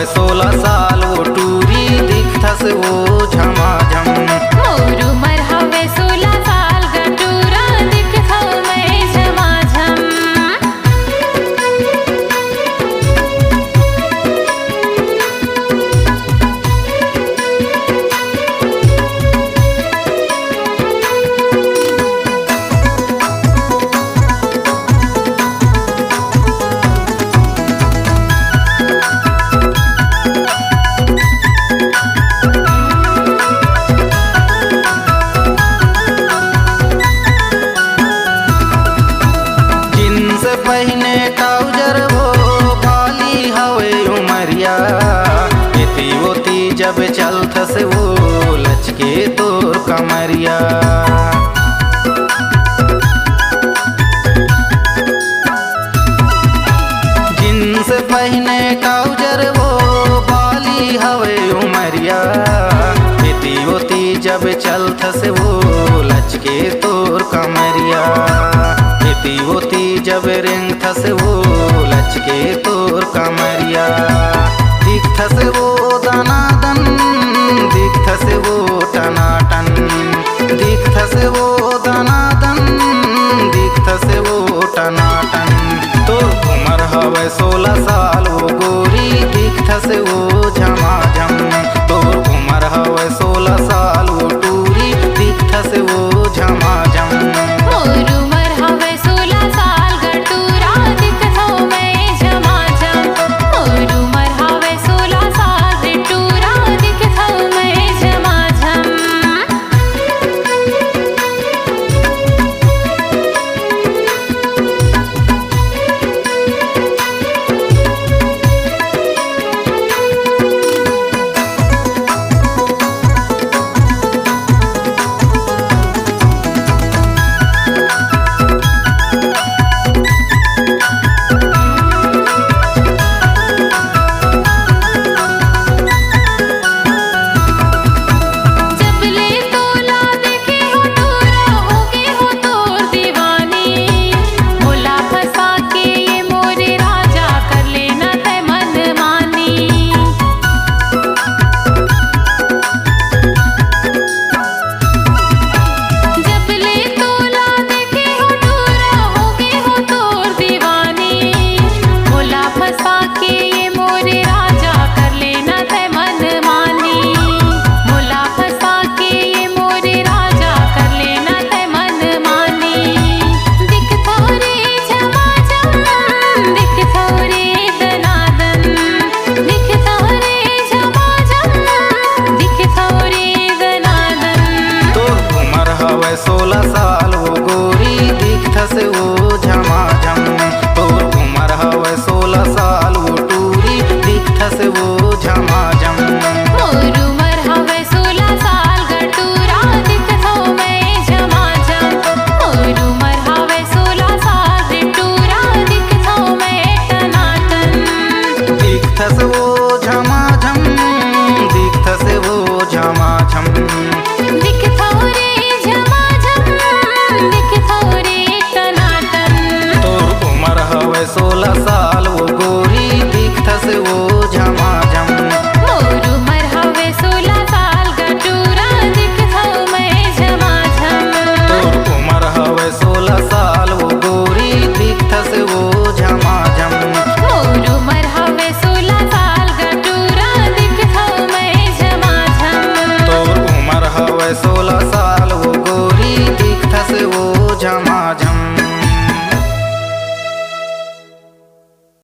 हवे 16 साल वो टूरी दिखथस वो झमाझम। मोर उमर हवे 16 साल गटूरा दिखथौ मैं झमाझम। पहने ट्राउजर वो बाली हवे उमरिया एती ओती जब चलथस वो लचके तोर कमरिया। जींस पहने ट्राउजर वो बाली हवे उमरिया एती ओती जब चलथस वो लचके तोर कमरिया। एती ओती जब रेंगथस वो लचके तोर कमरिया। दिखथस वो दनादन दिखथस वो टनाटन दिखथस वो दनादन दिखथस वो टनाटन। तोर उमर हवे 16 साल वो गोरी दिखथस वो झमाझम। तोर उमर हवे 16 साल वो टूरी दिखथस वो झमाझम। मोर उमर हवे 16 साल गटूरा दिखथौ मैं झमाझम। मोर उमर हवे 16 साल गटूरा दिखथौ मैं झमाझम। हवे 16 साल वो गोरी दिखथस वो झमाझम। तोर उमर हवे 16 साल वो टूरी दिखथस वो झमाझम। मोर उमर हवे 16 साल गटूरा दिखथौ मैं झमाझम। मोर उमर हवे 16 साल गटूरा दिखथौ मैं टनाटन दिखथस वो